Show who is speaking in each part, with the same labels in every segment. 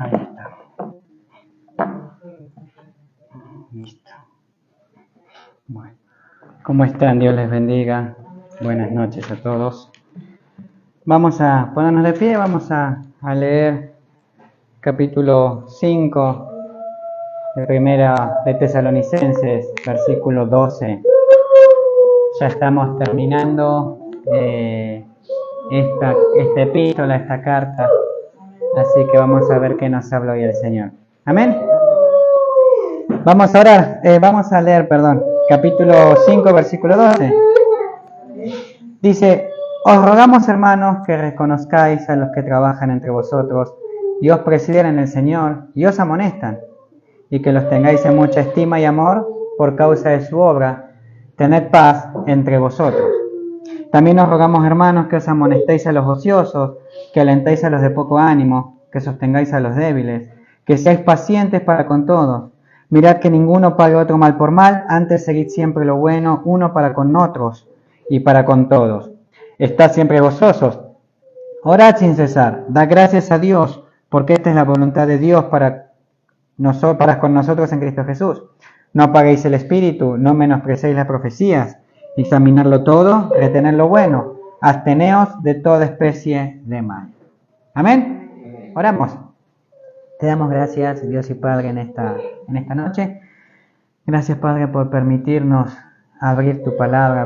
Speaker 1: Ahí está. Listo. Bueno, ¿cómo están? Dios les bendiga. Buenas noches a todos. Vamos a ponernos de pie, vamos a leer capítulo 5 de Primera de Tesalonicenses, versículo 12. Ya estamos terminando esta epístola, esta carta. Así que vamos a ver qué nos habla hoy el Señor. Amén. Vamos a orar, vamos a leer, capítulo 5, versículo 12. Dice: os rogamos, hermanos, que reconozcáis a los que trabajan entre vosotros y os presiden en el Señor y os amonestan, y que los tengáis en mucha estima y amor por causa de su obra. Tened paz entre vosotros. También os rogamos, hermanos, que os amonestéis a los ociosos, que alentéis a los de poco ánimo, que sostengáis a los débiles, que seáis pacientes para con todos. Mirad que ninguno pague otro mal por mal, antes seguid siempre lo bueno uno para con otros y para con todos. Estad siempre gozosos, orad sin cesar, dad gracias a Dios, porque esta es la voluntad de Dios para con nosotros en Cristo Jesús. No apaguéis el espíritu, no menosprecéis las profecías, examinarlo todo, retener lo bueno, absteneos de toda especie de mal. Amén. Oramos. Te damos gracias, Dios y Padre, en esta noche. Gracias, Padre, por permitirnos abrir tu palabra,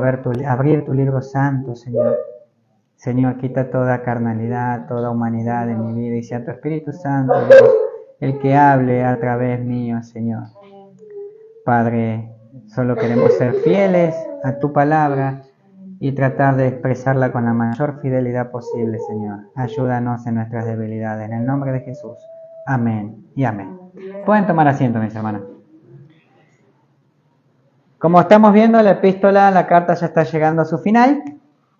Speaker 1: abrir tu libro santo, Señor. Señor, quita toda carnalidad, toda humanidad de mi vida, y sea tu Espíritu Santo, Dios, el que hable a través mío, Señor. Padre, solo queremos ser fieles a tu palabra y tratar de expresarla con la mayor fidelidad posible, Señor. Ayúdanos en nuestras debilidades, en el nombre de Jesús. Amén y amén. Pueden tomar asiento, mis hermanos. Como estamos viendo, la epístola, la carta ya está llegando a su final,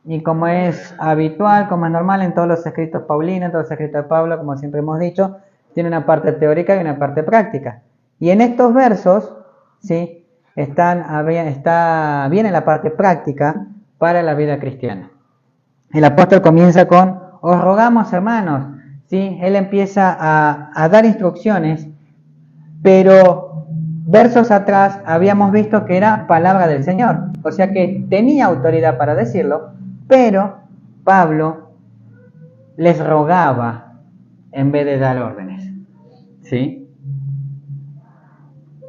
Speaker 1: y como es habitual, como es normal en todos los escritos paulinos, en todos los escritos de Pablo, como siempre hemos dicho, tiene una parte teórica y una parte práctica. Y en estos versos, ¿sí?, viene la parte práctica para la vida cristiana. El apóstol comienza con: os rogamos, hermanos. ¿Sí? Él empieza a dar instrucciones, pero versos atrás habíamos visto que era palabra del Señor, o sea que tenía autoridad para decirlo, pero Pablo les rogaba en vez de dar órdenes. ¿Sí?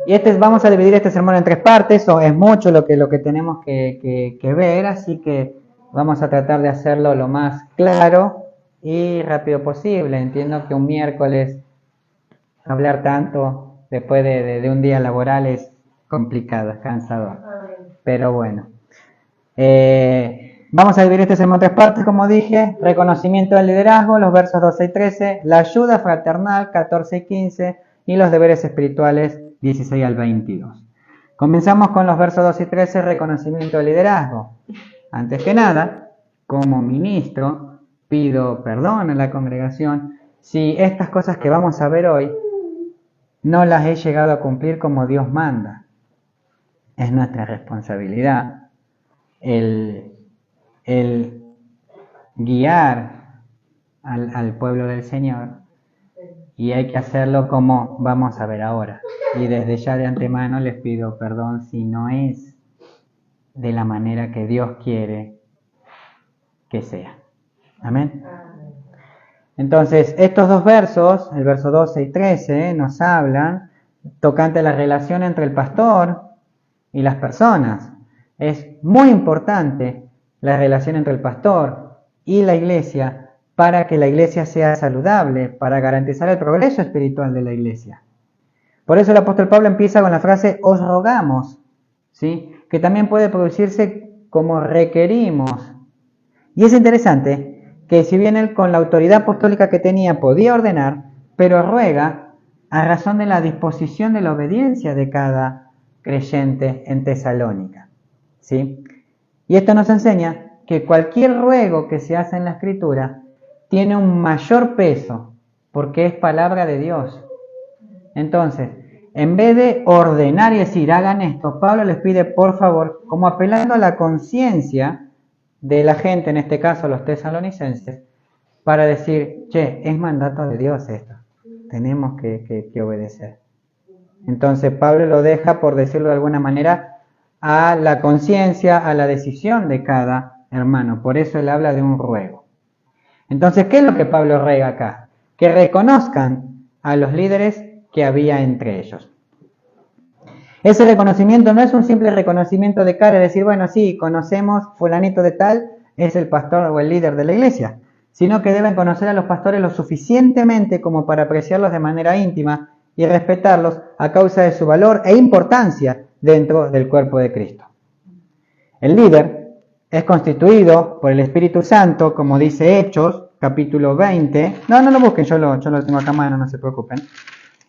Speaker 1: Y vamos a dividir este sermón en 3 partes, o es mucho lo que tenemos que ver, así que vamos a tratar de hacerlo lo más claro y rápido posible. Entiendo que un miércoles hablar tanto después de un día laboral es complicado, es cansador. Pero bueno. Vamos a dividir este sermón en 3 partes, como dije: reconocimiento del liderazgo, los versos 12 y 13, la ayuda fraternal, 14 y 15, y los deberes espirituales, 16 al 22. Comenzamos con los versos 12 y 13, reconocimiento del liderazgo. Antes que nada, como ministro, pido perdón a la congregación si estas cosas que vamos a ver hoy no las he llegado a cumplir como Dios manda. Es nuestra responsabilidad el guiar al pueblo del Señor, y hay que hacerlo como vamos a ver ahora. Y desde ya de antemano les pido perdón si no es de la manera que Dios quiere que sea. Amén. Entonces, estos 2 versos, el verso 12 y 13, nos hablan tocante a la relación entre el pastor y las personas. Es muy importante la relación entre el pastor y la iglesia para que la iglesia sea saludable, para garantizar el progreso espiritual de la iglesia. Por eso el apóstol Pablo empieza con la frase: os rogamos, ¿sí?, que también puede producirse como requerimos. Y es interesante que si bien él, con la autoridad apostólica que tenía, podía ordenar, pero ruega a razón de la disposición de la obediencia de cada creyente en Tesalónica. ¿Sí? Y esto nos enseña que cualquier ruego que se hace en la Escritura tiene un mayor peso, porque es palabra de Dios. Entonces, en vez de ordenar y decir hagan esto, Pablo les pide por favor, como apelando a la conciencia de la gente, en este caso los tesalonicenses, para decir: che, es mandato de Dios esto. tenemos que obedecer. Entonces Pablo lo deja, por decirlo de alguna manera, a la conciencia, a la decisión de cada hermano. Por eso él habla de un ruego. Entonces, ¿qué es lo que Pablo ruega acá? Que reconozcan a los líderes que había entre ellos. Ese reconocimiento no es un simple reconocimiento de cara, es decir, bueno, sí, conocemos fulanito de tal, es el pastor o el líder de la iglesia, sino que deben conocer a los pastores lo suficientemente como para apreciarlos de manera íntima y respetarlos a causa de su valor e importancia dentro del cuerpo de Cristo. El líder es constituido por el Espíritu Santo, como dice Hechos, capítulo 20. No lo busquen, yo lo tengo acá a mano, no se preocupen.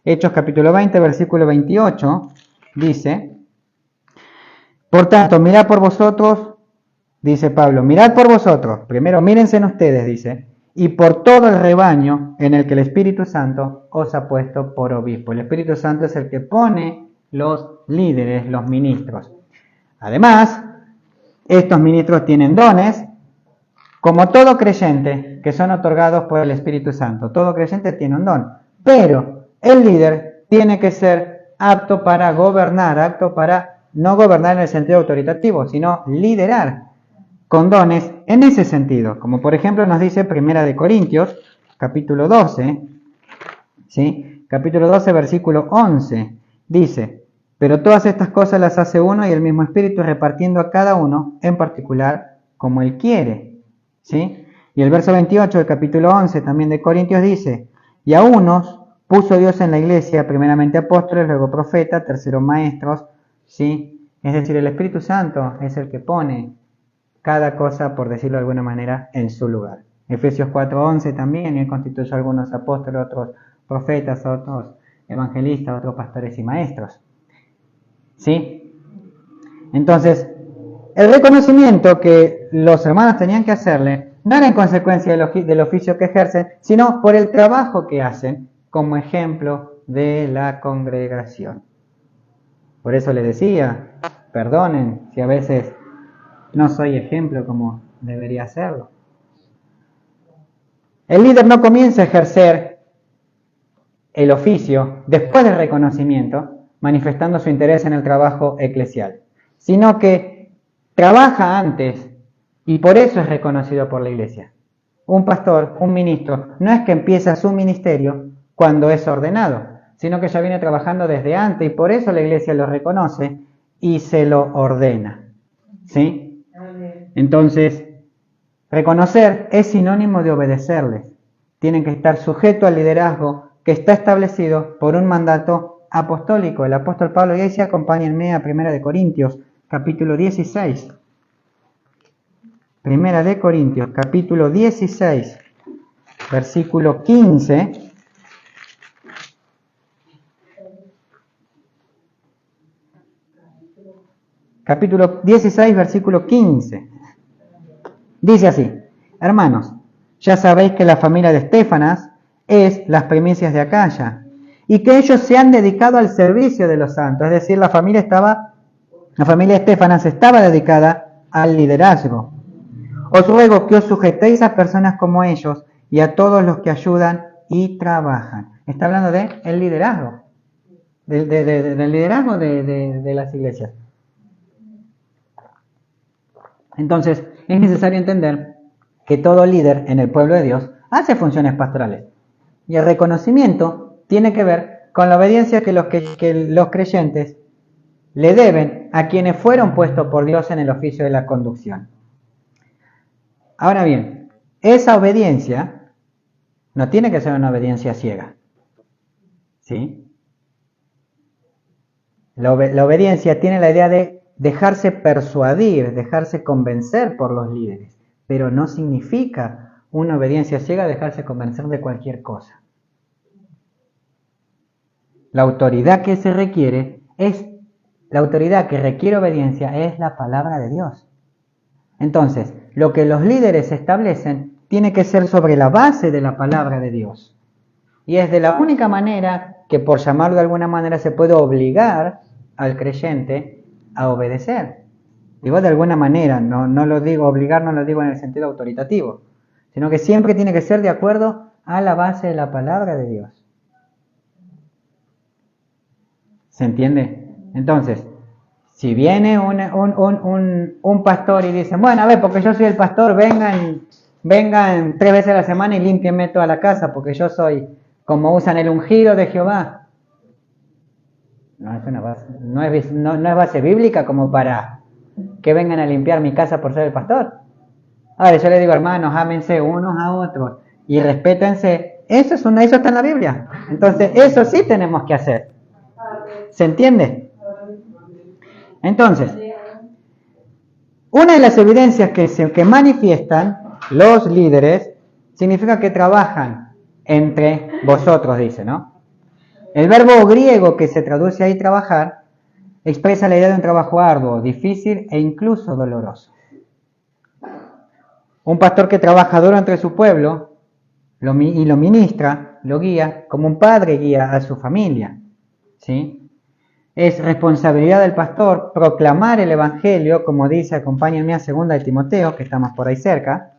Speaker 1: Hechos, capítulo 20, versículo 28, dice: por tanto, mirad por vosotros, dice Pablo, mirad por vosotros, primero mírense en ustedes, dice, y por todo el rebaño en el que el Espíritu Santo os ha puesto por obispo. El Espíritu Santo es el que pone los líderes, los ministros. Además, estos ministros tienen dones, como todo creyente, que son otorgados por el Espíritu Santo. Todo creyente tiene un don, pero el líder tiene que ser apto para gobernar, apto para no gobernar en el sentido autoritativo, sino liderar con dones en ese sentido. Como por ejemplo nos dice Primera de Corintios, capítulo 12, ¿sí? Capítulo 12, versículo 11, dice: pero todas estas cosas las hace uno y el mismo Espíritu, repartiendo a cada uno en particular como Él quiere, ¿sí? Y el verso 28 del capítulo 11 también de Corintios dice: y a unos puso Dios en la iglesia, primeramente apóstoles, luego profetas, tercero maestros, ¿sí? Es decir, el Espíritu Santo es el que pone cada cosa, por decirlo de alguna manera, en su lugar. Efesios 4:11 también, Él constituyó a algunos apóstoles, otros profetas, otros evangelistas, otros pastores y maestros, ¿sí? Entonces, el reconocimiento que los hermanos tenían que hacerle no era en consecuencia del oficio que ejercen, sino por el trabajo que hacen como ejemplo de la congregación. Por eso les decía, perdonen si a veces no soy ejemplo como debería serlo. El líder no comienza a ejercer el oficio después del reconocimiento, manifestando su interés en el trabajo eclesial, sino que trabaja antes y por eso es reconocido por la iglesia. Un pastor, un ministro, no es que empieza su ministerio cuando es ordenado, sino que ya viene trabajando desde antes y por eso la iglesia lo reconoce y se lo ordena, ¿sí? Entonces, reconocer es sinónimo de obedecerles. Tienen que estar sujetos al liderazgo que está establecido por un mandato apostólico. El apóstol Pablo, y ahí sí, acompáñenme a 1 de Corintios, capítulo 16. 1 de Corintios, capítulo 16, versículo 15. Capítulo 16, versículo 15. Dice así: hermanos, ya sabéis que la familia de Estéfanas es las primicias de Acaya, y que ellos se han dedicado al servicio de los santos. Es decir, la familia de Estéfanas estaba dedicada al liderazgo. Os ruego que os sujetéis a personas como ellos y a todos los que ayudan y trabajan. Está hablando del liderazgo, del liderazgo de las iglesias. Entonces, es necesario entender que todo líder en el pueblo de Dios hace funciones pastorales. Y el reconocimiento tiene que ver con la obediencia que los creyentes le deben a quienes fueron puestos por Dios en el oficio de la conducción. Ahora bien, esa obediencia no tiene que ser una obediencia ciega, ¿sí? La obediencia tiene la idea de dejarse persuadir, dejarse convencer por los líderes, pero no significa una obediencia ciega dejarse convencer de cualquier cosa. La autoridad que se requiere la autoridad que requiere obediencia es la palabra de Dios. Entonces, lo que los líderes establecen tiene que ser sobre la base de la palabra de Dios. Y es de la única manera que, por llamarlo de alguna manera, se puede obligar al creyente a obedecer. Digo de alguna manera, no lo digo obligar, no lo digo en el sentido autoritativo, sino que siempre tiene que ser de acuerdo a la base de la palabra de Dios. ¿Se entiende? Entonces, si viene un pastor y dice, bueno, a ver, porque yo soy el pastor, vengan 3 veces a la semana y límpienme toda la casa, porque yo soy, como usan el ungido de Jehová. No es base bíblica como para que vengan a limpiar mi casa por ser el pastor. Ahora yo le digo, hermanos, ámense unos a otros y respétense. Eso está en la Biblia. Entonces, eso sí tenemos que hacer. ¿Se entiende? Entonces, una de las evidencias que manifiestan los líderes significa que trabajan entre vosotros, dice, ¿no? El verbo griego que se traduce ahí trabajar expresa la idea de un trabajo arduo, difícil e incluso doloroso. Un pastor que trabaja duro entre su pueblo y lo ministra, lo guía, como un padre guía a su familia, ¿sí? Es responsabilidad del pastor proclamar el evangelio, como dice, acompáñenme a 2 de Timoteo, que estamos por ahí cerca.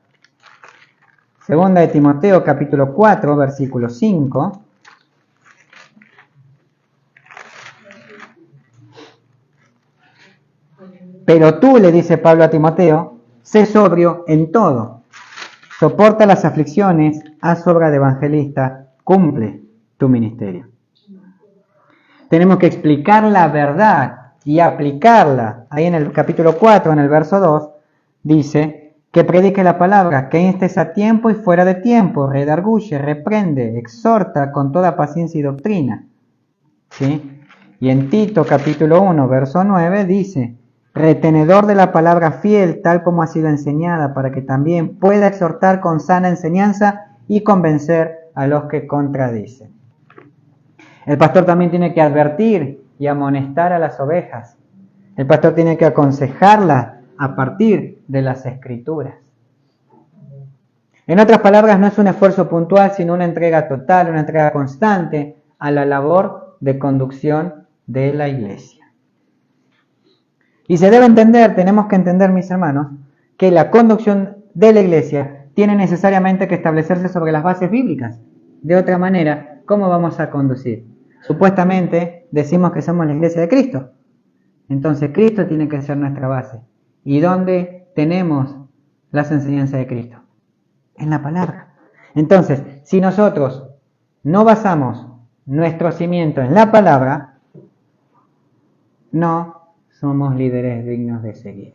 Speaker 1: 2 de Timoteo, capítulo 4, versículo 5. Pero tú, le dice Pablo a Timoteo, sé sobrio en todo. Soporta las aflicciones, haz obra de evangelista, cumple tu ministerio. Tenemos que explicar la verdad y aplicarla. Ahí en el capítulo 4, en el verso 2, dice que predique la palabra, que instes a tiempo y fuera de tiempo, redarguye, reprende, exhorta con toda paciencia y doctrina. ¿Sí? Y en Tito capítulo 1, verso 9, dice, retenedor de la palabra fiel, tal como ha sido enseñada, para que también pueda exhortar con sana enseñanza y convencer a los que contradicen. El pastor también tiene que advertir y amonestar a las ovejas. El pastor tiene que aconsejarlas a partir de las Escrituras. En otras palabras, no es un esfuerzo puntual, sino una entrega total, una entrega constante a la labor de conducción de la iglesia. Y se debe entender, tenemos que entender, mis hermanos, que la conducción de la iglesia tiene necesariamente que establecerse sobre las bases bíblicas. De otra manera, ¿cómo vamos a conducir? Supuestamente decimos que somos la iglesia de Cristo. Entonces Cristo tiene que ser nuestra base. ¿Y dónde tenemos las enseñanzas de Cristo? En la palabra. Entonces, si nosotros no basamos nuestro cimiento en la palabra, no somos líderes dignos de seguir.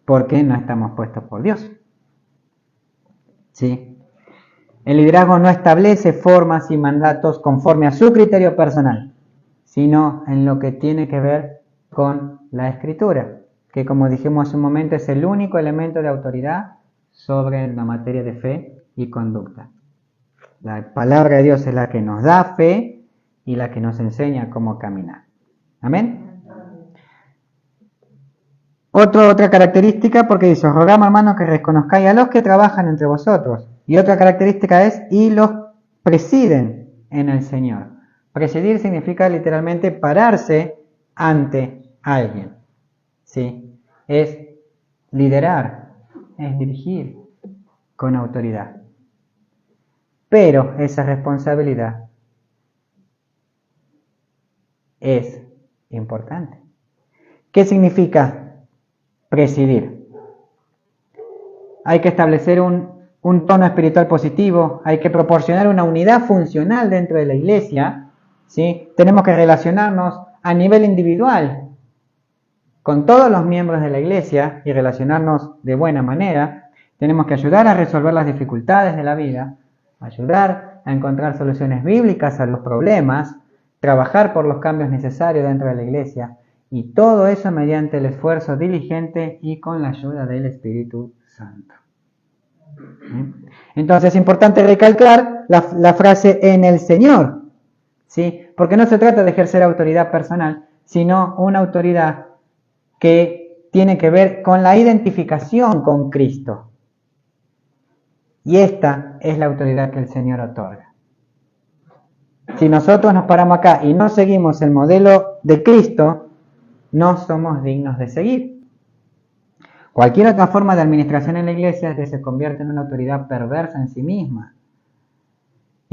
Speaker 1: Porque no estamos puestos por Dios. ¿Sí? El liderazgo no establece formas y mandatos conforme a su criterio personal, sino en lo que tiene que ver con la Escritura, que como dijimos hace un momento es el único elemento de autoridad sobre la materia de fe y conducta. La palabra de Dios es la que nos da fe y la que nos enseña cómo caminar. ¿Amén? Otra característica, porque dice, os rogamos, hermanos, que reconozcáis a los que trabajan entre vosotros. Y otra característica es, y los presiden en el Señor. Presidir significa literalmente pararse ante alguien. ¿Sí? Es liderar, es dirigir con autoridad. Pero esa responsabilidad es importante. ¿Qué significa presidir? Hay que establecer un tono espiritual positivo, hay que proporcionar una unidad funcional dentro de la iglesia, ¿sí? Tenemos que relacionarnos a nivel individual con todos los miembros de la iglesia y relacionarnos de buena manera. Tenemos que ayudar a resolver las dificultades de la vida, ayudar a encontrar soluciones bíblicas a los problemas, trabajar por los cambios necesarios dentro de la iglesia, y todo eso mediante el esfuerzo diligente y con la ayuda del Espíritu Santo. Entonces es importante recalcar la frase en el Señor, ¿sí? Porque no se trata de ejercer autoridad personal, sino una autoridad que tiene que ver con la identificación con Cristo. Y esta es la autoridad que el Señor otorga. Si nosotros nos paramos acá y no seguimos el modelo de Cristo, no somos dignos de seguir. Cualquier otra forma de administración en la iglesia es que se convierte en una autoridad perversa en sí misma.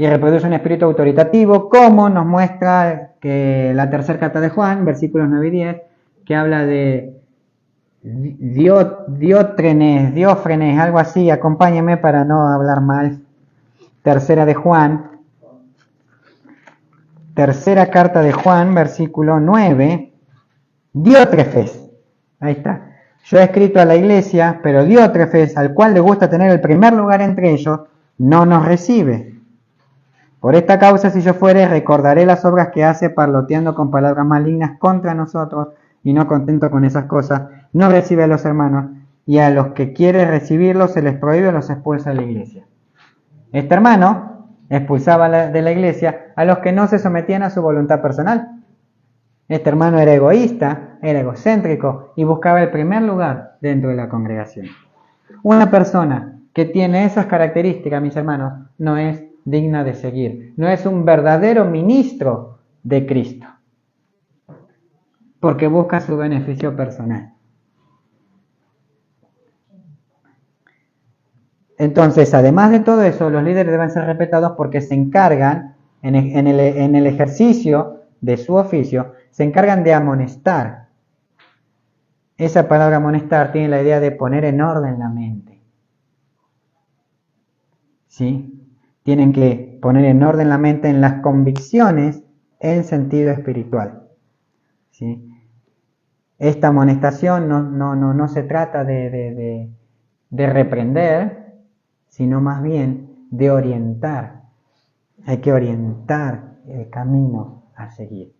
Speaker 1: y reproduce un espíritu autoritativo, como nos muestra que la tercera carta de Juan, versículos 9 y 10, que habla de Diófrenes, algo así, acompáñame para no hablar mal. Tercera carta de Juan, versículo 9, Diótrefes, ahí está. Yo he escrito a la iglesia, pero Diótrefes, al cual le gusta tener el primer lugar entre ellos, no nos recibe. Por esta causa, si yo fuere, recordaré las obras que hace, parloteando con palabras malignas contra nosotros, y no contento con esas cosas, no recibe a los hermanos, y a los que quiere recibirlos se les prohíbe, los expulsa de la iglesia. Este hermano expulsaba de la iglesia a los que no se sometían a su voluntad personal. Este hermano era egoísta, era egocéntrico y buscaba el primer lugar dentro de la congregación. Una persona que tiene esas características, mis hermanos, no es digna de seguir. No es un verdadero ministro de Cristo, porque busca su beneficio personal. Entonces, además de todo eso, los líderes deben ser respetados porque se encargan, en el ejercicio de su oficio, se encargan de amonestar. Esa palabra amonestar tiene la idea de poner en orden la mente. ¿Sí? Tienen que poner en orden la mente en las convicciones en sentido espiritual. ¿Sí? Esta amonestación no se trata de reprender, sino más bien de orientar. Hay que orientar el camino a seguir.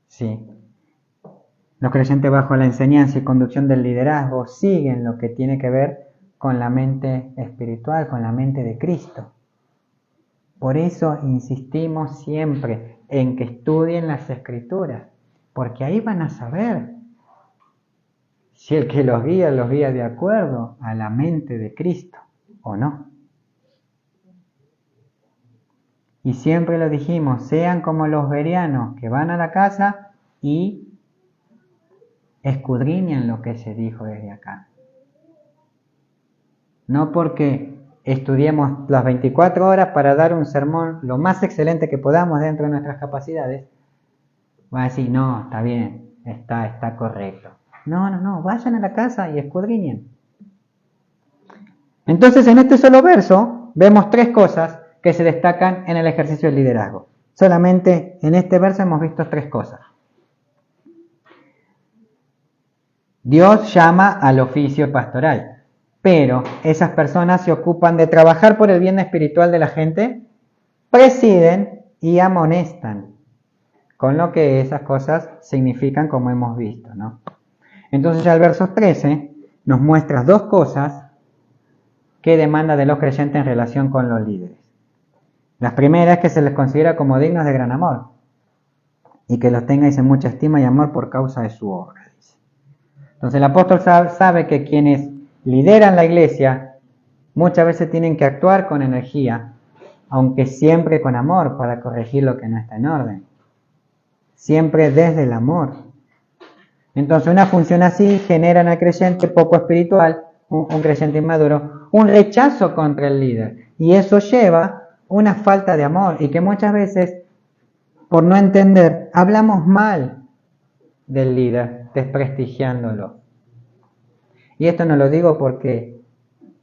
Speaker 1: ¿Sí? Los creyentes bajo la enseñanza y conducción del liderazgo siguen lo que tiene que ver con la mente espiritual, con la mente de Cristo. Por eso insistimos siempre en que estudien las Escrituras, porque ahí van a saber si el que los guía de acuerdo a la mente de Cristo o no. Y siempre lo dijimos, sean como los bereanos que van a la casa y escudriñan lo que se dijo desde acá. No porque estudiemos las 24 horas para dar un sermón lo más excelente que podamos dentro de nuestras capacidades, va a decir, no, está bien, está correcto. No, vayan a la casa y escudriñen. Entonces, en este solo verso, vemos tres cosas que se destacan en el ejercicio del liderazgo. Solamente en este verso hemos visto tres cosas. Dios llama al oficio pastoral, pero esas personas se ocupan de trabajar por el bien espiritual de la gente, presiden y amonestan, con lo que esas cosas significan como hemos visto, ¿no? Entonces ya el verso 13 nos muestra dos cosas que demanda de los creyentes en relación con los líderes. La primera es que se les considera como dignos de gran amor y que los tengáis en mucha estima y amor por causa de su obra. Dice. Entonces el apóstol sabe que quienes lideran la iglesia muchas veces tienen que actuar con energía, aunque siempre con amor para corregir lo que no está en orden. Siempre desde el amor. Entonces una función así genera en el creyente poco espiritual, un creyente inmaduro, un rechazo contra el líder. Y eso lleva una falta de amor y que muchas veces, por no entender, hablamos mal del líder, desprestigiándolo. Y esto no lo digo porque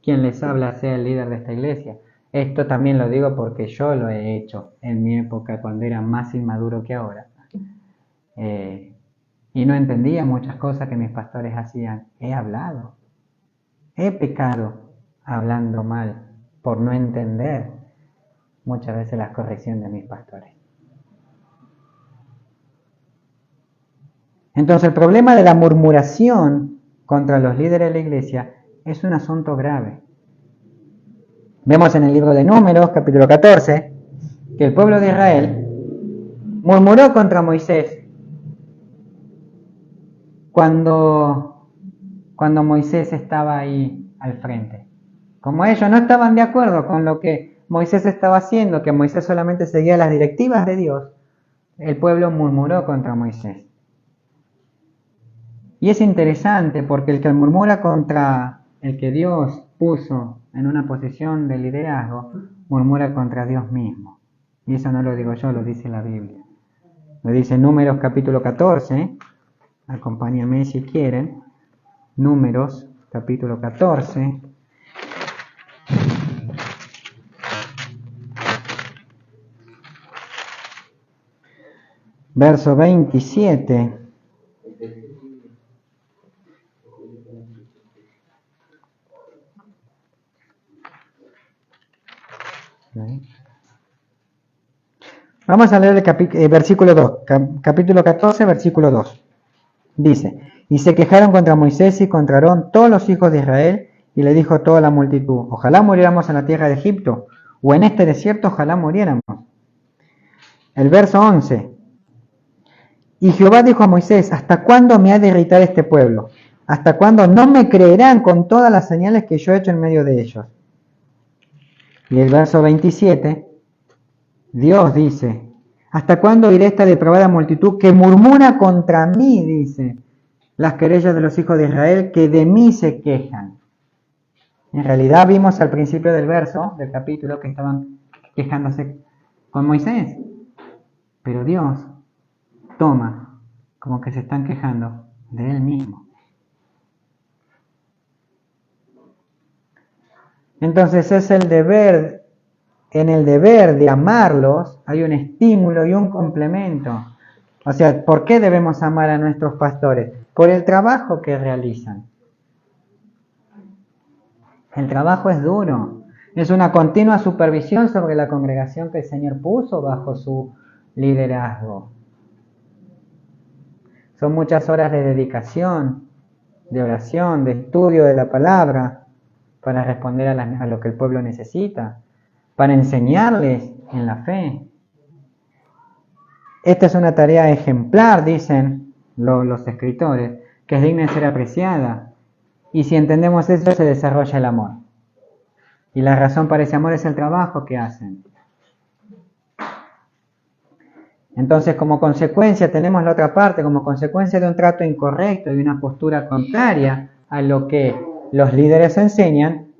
Speaker 1: quien les habla sea el líder de esta iglesia. Esto también lo digo porque yo lo he hecho en mi época cuando era más inmaduro que ahora. Y no entendía muchas cosas que mis pastores hacían. He pecado hablando mal por no entender muchas veces las correcciones de mis pastores. Entonces el problema de la murmuración contra los líderes de la iglesia es un asunto grave. Vemos en el libro de Números, capítulo 14, que el pueblo de Israel murmuró contra Moisés cuando Moisés estaba ahí al frente. Como ellos no estaban de acuerdo con lo que Moisés estaba haciendo, que Moisés solamente seguía las directivas de Dios, el pueblo murmuró contra Moisés. Y es interesante porque el que murmura contra el que Dios puso en una posición de liderazgo, murmura contra Dios mismo. Y eso no lo digo yo, lo dice la Biblia. Lo dice Números capítulo 14. Acompáñame si quieren. Números capítulo 14. Verso 27. Vamos a leer el versículo 2, capítulo 14, versículo 2. Dice, y se quejaron contra Moisés y contra Aarón todos los hijos de Israel, y le dijo toda la multitud, ojalá muriéramos en la tierra de Egipto, o en este desierto ojalá muriéramos. El verso 11. Y Jehová dijo a Moisés, ¿hasta cuándo me ha de irritar este pueblo? ¿Hasta cuándo no me creerán con todas las señales que yo he hecho en medio de ellos? Y el verso 27, Dios dice, ¿hasta cuándo iré esta depravada multitud que murmura contra mí? Dice, las querellas de los hijos de Israel que de mí se quejan. En realidad vimos al principio del verso, del capítulo, que estaban quejándose con Moisés. Pero Dios toma como que se están quejando de Él mismo. Entonces es el deber, en el deber de amarlos hay un estímulo y un complemento. O sea, ¿por qué debemos amar a nuestros pastores? Por el trabajo que realizan. El trabajo es duro. Es una continua supervisión sobre la congregación que el Señor puso bajo su liderazgo. Son muchas horas de dedicación, de oración, de estudio de la palabra, para responder a lo que el pueblo necesita, para enseñarles en la fe. Esta es una tarea ejemplar, dicen los escritores, que es digna de ser apreciada. Y si entendemos eso, se desarrolla el amor. Y la razón para ese amor es el trabajo que hacen. Entonces, como consecuencia, tenemos la otra parte, como consecuencia de un trato incorrecto y una postura contraria a lo que los líderes enseñan,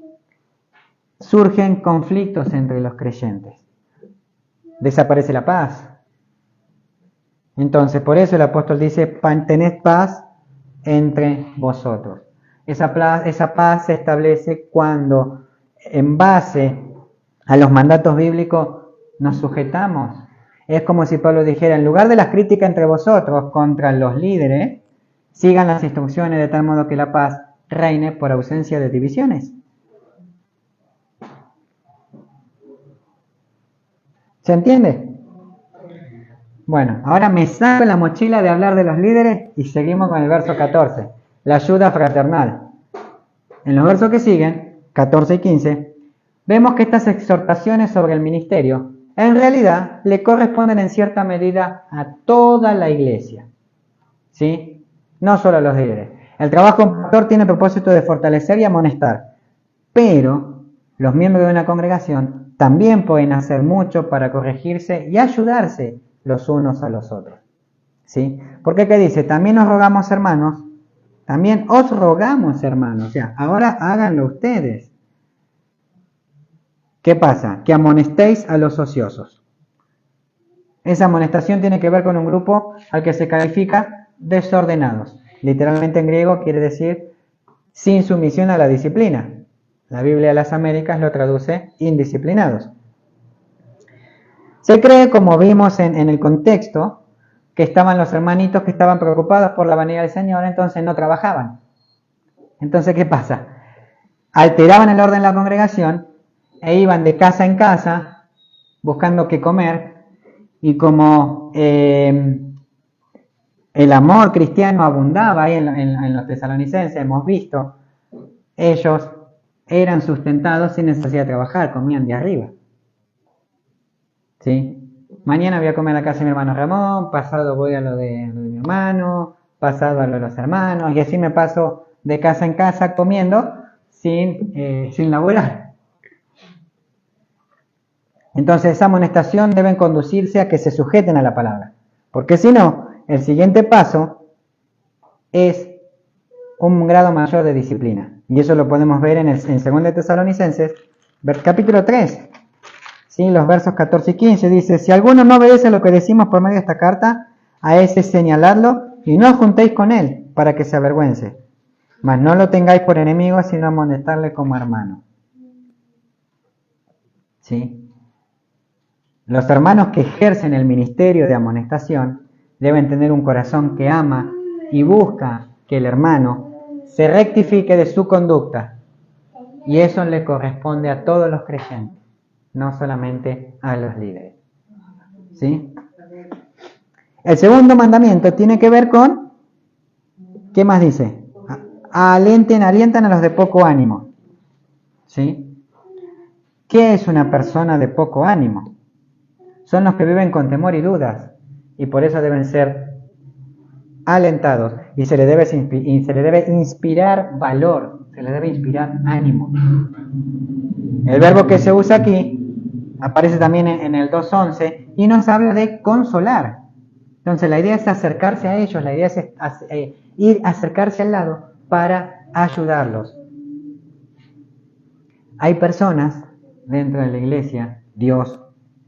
Speaker 1: surgen conflictos entre los creyentes. Desaparece la paz. Entonces, por eso el apóstol dice, tened paz entre vosotros. Esa paz se establece cuando, en base a los mandatos bíblicos, nos sujetamos. Es como si Pablo dijera, en lugar de las críticas entre vosotros contra los líderes, sigan las instrucciones de tal modo que la paz reine por ausencia de divisiones. ¿Se entiende? Bueno, ahora me saco la mochila de hablar de los líderes y seguimos con el verso 14, la ayuda fraternal. En los versos que siguen, 14 y 15, vemos que estas exhortaciones sobre el ministerio en realidad le corresponden en cierta medida a toda la iglesia, ¿sí? No solo a los líderes. El trabajo como pastor tiene el propósito de fortalecer y amonestar, pero los miembros de una congregación también pueden hacer mucho para corregirse y ayudarse los unos a los otros, ¿sí? Porque ¿qué dice? También os rogamos, hermanos, o sea, ahora háganlo ustedes. ¿Qué pasa? Que amonestéis a los ociosos. Esa amonestación tiene que ver con un grupo al que se califica desordenados. Literalmente en griego quiere decir sin sumisión a la disciplina. La Biblia de las Américas lo traduce indisciplinados. Se cree, como vimos en el contexto, que estaban los hermanitos que estaban preocupados por la vanidad del Señor, entonces no trabajaban. Entonces, ¿qué pasa? Alteraban el orden de la congregación e iban de casa en casa buscando qué comer, y como el amor cristiano abundaba ahí en los tesalonicenses, hemos visto, ellos eran sustentados sin necesidad de trabajar, comían de arriba. ¿Sí? Mañana voy a comer a la casa de mi hermano Ramón, pasado voy a lo de mi hermano, pasado a lo de los hermanos, y así me paso de casa en casa comiendo sin laburar. Entonces esa amonestación debe conducirse a que se sujeten a la palabra, porque si no, el siguiente paso es un grado mayor de disciplina, y eso lo podemos ver en 2 Tesalonicenses, capítulo 3. ¿sí? Los versos 14 y 15 dice: si alguno no obedece a lo que decimos por medio de esta carta, a ese señaladlo y no os juntéis con él para que se avergüence. Mas no lo tengáis por enemigo, sino amonestarle como hermano. ¿Sí? Los hermanos que ejercen el ministerio de amonestación deben tener un corazón que ama y busca que el hermano se rectifique de su conducta. Y eso le corresponde a todos los creyentes, no solamente a los líderes. ¿Sí? El segundo mandamiento tiene que ver con, ¿qué más dice? Alientan a los de poco ánimo. ¿Sí? ¿Qué es una persona de poco ánimo? Son los que viven con temor y dudas, y por eso deben ser alentados, y se le debe inspirar valor, se le debe inspirar ánimo. El verbo que se usa aquí aparece también en el 2.11 y nos habla de consolar. Entonces la idea es acercarse a ellos, la idea es acercarse al lado para ayudarlos. Hay personas dentro de la iglesia, Dios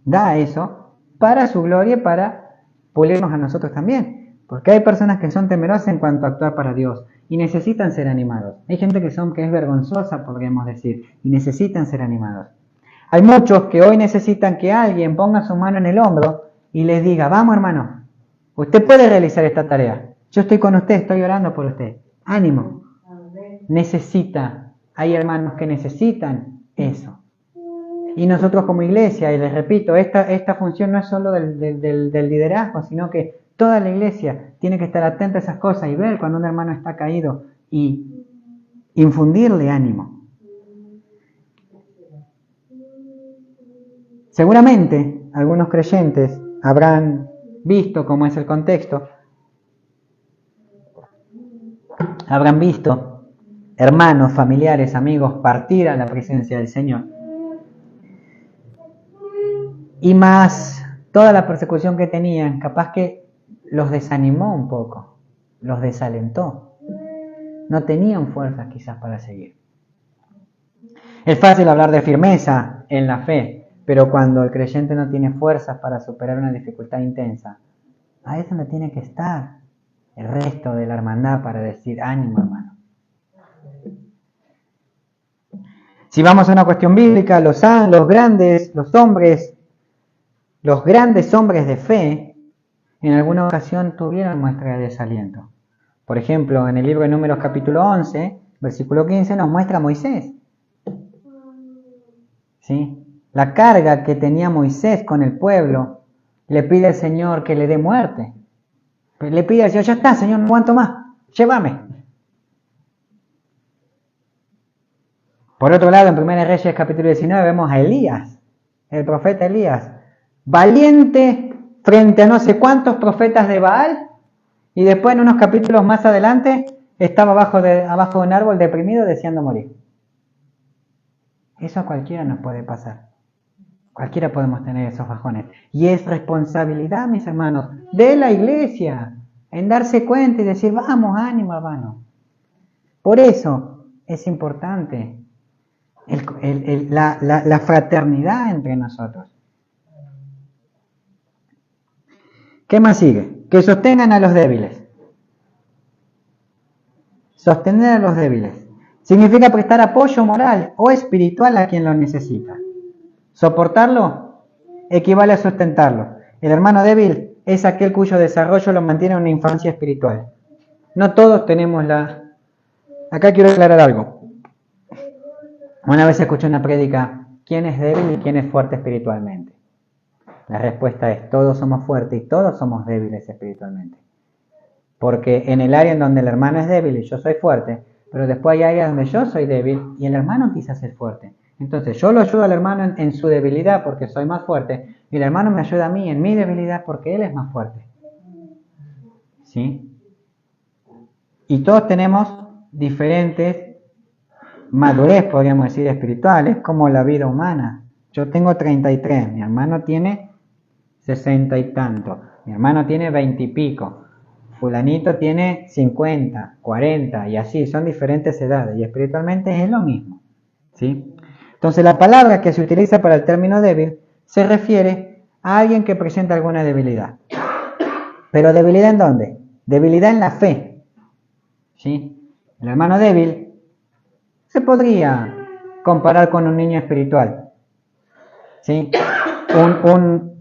Speaker 1: da eso para su gloria y para pulirnos a nosotros también. Porque hay personas que son temerosas en cuanto a actuar para Dios y necesitan ser animados. Hay gente que es vergonzosa, podríamos decir, y necesitan ser animados. Hay muchos que hoy necesitan que alguien ponga su mano en el hombro y les diga: vamos, hermano, usted puede realizar esta tarea. Yo estoy con usted, estoy orando por usted. Ánimo. Hay hermanos que necesitan eso. Y nosotros como iglesia, y les repito, esta función no es solo del liderazgo, sino que toda la iglesia tiene que estar atenta a esas cosas y ver cuando un hermano está caído y infundirle ánimo. Seguramente algunos creyentes habrán visto cómo es el contexto, habrán visto hermanos, familiares, amigos partir a la presencia del Señor. Y más toda la persecución que tenían, capaz que los desanimó un poco, los desalentó. No tenían fuerzas quizás para seguir. Es fácil hablar de firmeza en la fe, pero cuando el creyente no tiene fuerzas para superar una dificultad intensa, ahí es donde tiene que estar el resto de la hermandad para decir: ánimo, hermano. Si vamos a una cuestión bíblica, los grandes hombres de fe en alguna ocasión tuvieron muestra de desaliento. Por ejemplo, en el libro de Números capítulo 11, versículo 15, nos muestra a Moisés. ¿Sí? La carga que tenía Moisés con el pueblo, le pide al Señor que le dé muerte. Le pide al Señor: ya está, Señor, no aguanto más, llévame. Por otro lado, en 1 Reyes capítulo 19 vemos a Elías, el profeta Elías, valiente frente a no sé cuántos profetas de Baal, y después en unos capítulos más adelante estaba abajo de un árbol deprimido deseando morir. Eso a cualquiera nos puede pasar. Cualquiera podemos tener esos bajones. Y es responsabilidad, mis hermanos, de la iglesia en darse cuenta y decir: vamos, ánimo, hermano. Por eso es importante la fraternidad entre nosotros. ¿Qué más sigue? Que sostengan a los débiles. Sostener a los débiles significa prestar apoyo moral o espiritual a quien lo necesita. Soportarlo equivale a sustentarlo. El hermano débil es aquel cuyo desarrollo lo mantiene en una infancia espiritual. No todos tenemos Acá quiero aclarar algo. Una vez escuché una prédica: ¿quién es débil y quién es fuerte espiritualmente? La respuesta es: todos somos fuertes y todos somos débiles espiritualmente. Porque en el área en donde el hermano es débil y yo soy fuerte, pero después hay áreas donde yo soy débil y el hermano quizás es fuerte. Entonces yo lo ayudo al hermano en su debilidad porque soy más fuerte, y el hermano me ayuda a mí en mi debilidad porque él es más fuerte. ¿Sí? Y todos tenemos diferentes madurez, podríamos decir, espirituales, como la vida humana. Yo tengo 33, mi hermano tiene 60 y tanto, mi hermano tiene 20 y pico, fulanito tiene 50, 40 y así, son diferentes edades, y espiritualmente es lo mismo. ¿Sí? Entonces la palabra que se utiliza para el término débil se refiere a alguien que presenta alguna debilidad. ¿Pero debilidad en dónde? Debilidad en la fe. ¿Sí? El hermano débil se podría comparar con un niño espiritual. ¿Sí?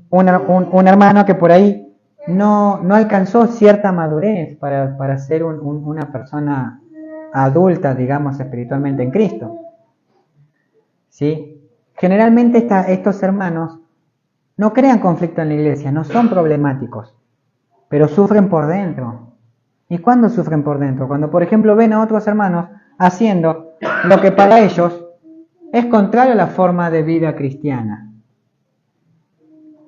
Speaker 1: Un hermano que por ahí no alcanzó cierta madurez para ser una persona adulta, digamos, espiritualmente en Cristo. ¿Sí? Generalmente estos hermanos no crean conflicto en la iglesia, no son problemáticos, pero sufren por dentro. ¿Y cuándo sufren por dentro? Cuando, por ejemplo, ven a otros hermanos haciendo lo que para ellos es contrario a la forma de vida cristiana.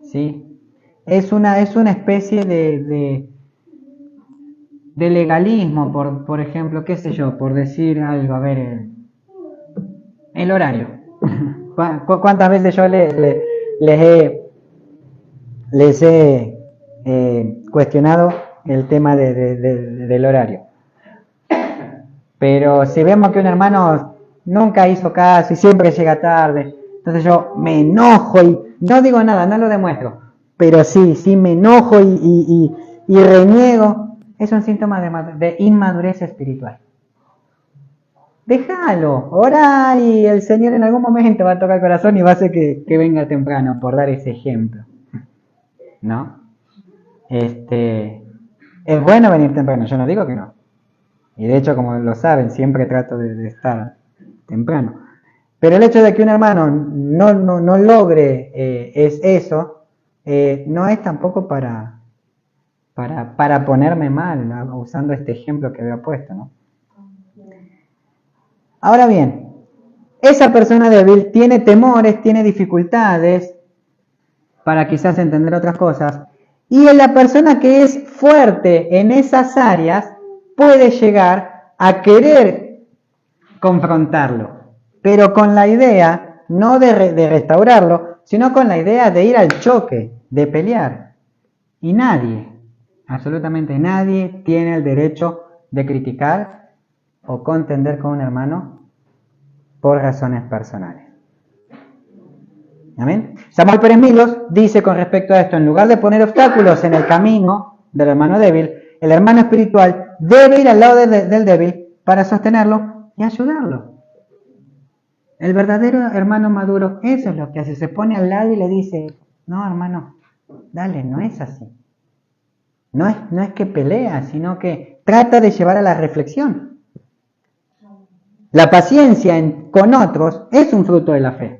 Speaker 1: ¿Sí? Es una especie de legalismo, por ejemplo, qué sé yo, por decir algo, a ver, el horario. ¿Cuántas veces yo les he cuestionado el tema del horario? Pero si vemos que un hermano nunca hizo caso y siempre llega tarde, entonces yo me enojo y no digo nada, no lo demuestro, pero sí me enojo y reniego. Es un síntoma de inmadurez espiritual. Déjalo, ora y el Señor en algún momento va a tocar el corazón y va a hacer que venga temprano, por dar ese ejemplo. ¿No? Es bueno venir temprano, yo no digo que no. Y de hecho, como lo saben, siempre trato de estar temprano. Pero el hecho de que un hermano no logre eso, no es tampoco para ponerme mal, ¿no? Usando este ejemplo que había puesto, ¿no? Ahora bien, esa persona débil tiene temores, tiene dificultades para quizás entender otras cosas, y la persona que es fuerte en esas áreas puede llegar a querer confrontarlo, pero con la idea no de restaurarlo, sino con la idea de ir al choque, de pelear. Y nadie, absolutamente nadie, tiene el derecho de criticar o contender con un hermano por razones personales. ¿Amén? Samuel Pérez Milos dice con respecto a esto: en lugar de poner obstáculos en el camino del hermano débil, el hermano espiritual debe ir al lado del débil para sostenerlo y ayudarlo. El verdadero hermano maduro, eso es lo que hace, se pone al lado y le dice: no, hermano, dale, no es así. No es que pelea, sino que trata de llevar a la reflexión. La paciencia con otros es un fruto de la fe.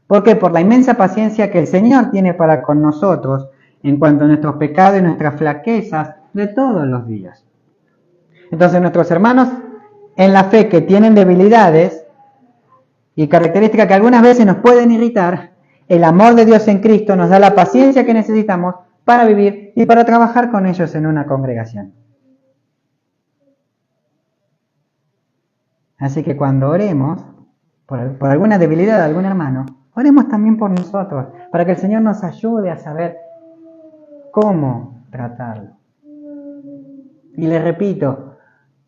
Speaker 1: ¿Por qué? Por la inmensa paciencia que el Señor tiene para con nosotros en cuanto a nuestros pecados y nuestras flaquezas de todos los días. Entonces nuestros hermanos en la fe que tienen debilidades y características que algunas veces nos pueden irritar, el amor de Dios en Cristo nos da la paciencia que necesitamos para vivir y para trabajar con ellos en una congregación. Así que cuando oremos por alguna debilidad de algún hermano, oremos también por nosotros, para que el Señor nos ayude a saber cómo tratarlo. Y les repito,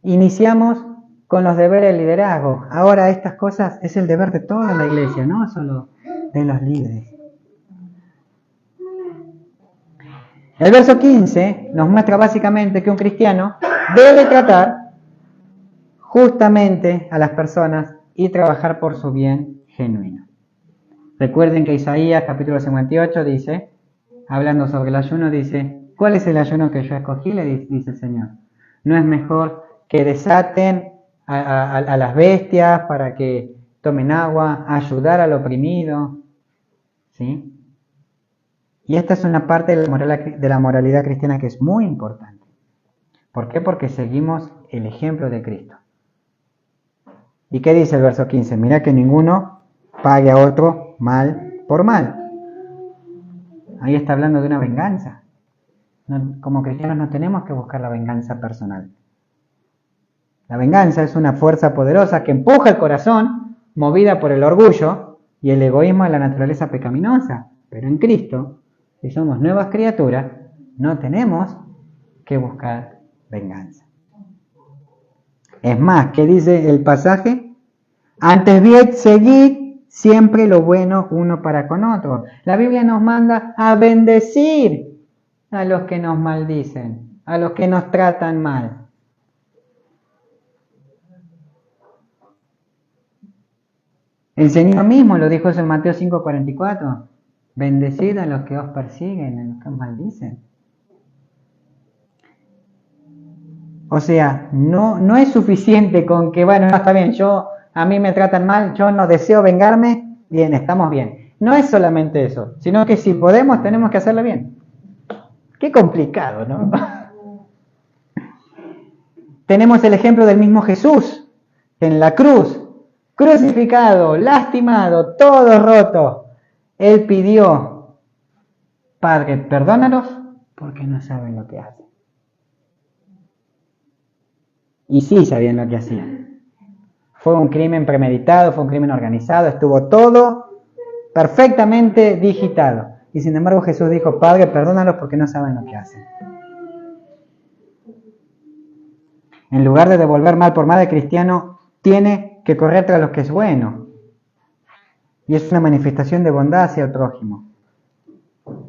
Speaker 1: iniciamos con los deberes del liderazgo. Ahora estas cosas es el deber de toda la iglesia, no solo de los líderes. El verso 15 nos muestra básicamente que un cristiano debe tratar justamente a las personas y trabajar por su bien genuino. Recuerden que Isaías capítulo 58 dice, hablando sobre el ayuno, dice: ¿cuál es el ayuno que yo escogí?, le dice el Señor. ¿No es mejor que desaten a las bestias para que tomen agua, ayudar al oprimido? ¿Sí? Y esta es una parte de la moralidad cristiana que es muy importante. ¿Por qué? Porque seguimos el ejemplo de Cristo. ¿Y qué dice el verso 15? Mira que ninguno pague a otro mal por mal. Ahí está hablando de una venganza. Como cristianos no tenemos que buscar la venganza personal. La venganza es una fuerza poderosa que empuja el corazón, movida por el orgullo y el egoísmo de la naturaleza pecaminosa. Pero en Cristo, si somos nuevas criaturas, no tenemos que buscar venganza. Es más, ¿qué dice el pasaje? Antes bien, seguid siempre lo bueno uno para con otro. La Biblia nos manda a bendecir a los que nos maldicen, a los que nos tratan mal. El Señor mismo lo dijo eso en Mateo 5:44. Bendecid a los que os persiguen, a los que os maldicen. O sea, no es suficiente con que, bueno, no está bien, a mí me tratan mal, yo no deseo vengarme, bien, estamos bien. No es solamente eso, sino que si podemos, tenemos que hacerlo bien. Qué complicado, ¿no? Tenemos el ejemplo del mismo Jesús, en la cruz, crucificado, lastimado, todo roto. Él pidió, Padre, perdónalos porque no saben lo que hacen. Y sí sabían lo que hacían. Fue un crimen premeditado, fue un crimen organizado, estuvo todo perfectamente digitado. Y sin embargo Jesús dijo, Padre, perdónalos porque no saben lo que hacen. En lugar de devolver mal por mal, el cristiano tiene que correr tras lo que es bueno. Y es una manifestación de bondad hacia el prójimo,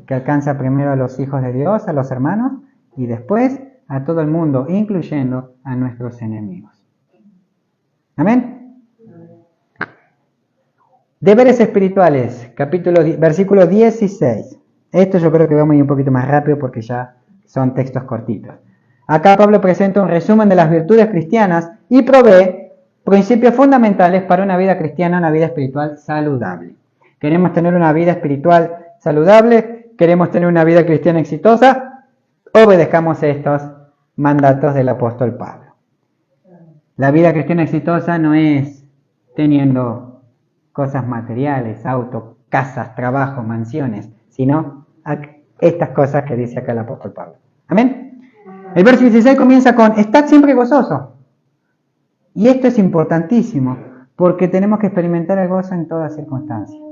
Speaker 1: que alcanza primero a los hijos de Dios, a los hermanos, y después a todo el mundo, incluyendo a nuestros enemigos. Amén. Deberes espirituales, versículo 16. Esto yo creo que vamos a ir un poquito más rápido porque ya son textos cortitos. Acá Pablo presenta un resumen de las virtudes cristianas y provee principios fundamentales para una vida cristiana, una vida espiritual saludable. ¿Queremos tener una vida espiritual saludable? ¿Queremos tener una vida cristiana exitosa? Obedezcamos estos mandatos del apóstol Pablo. La vida cristiana exitosa no es teniendo cosas materiales, autos, casas, trabajo, mansiones, sino estas cosas que dice acá el apóstol Pablo. Amén. El verso 16 comienza con, estad siempre gozoso. Y esto es importantísimo, porque tenemos que experimentar el gozo en todas circunstancias.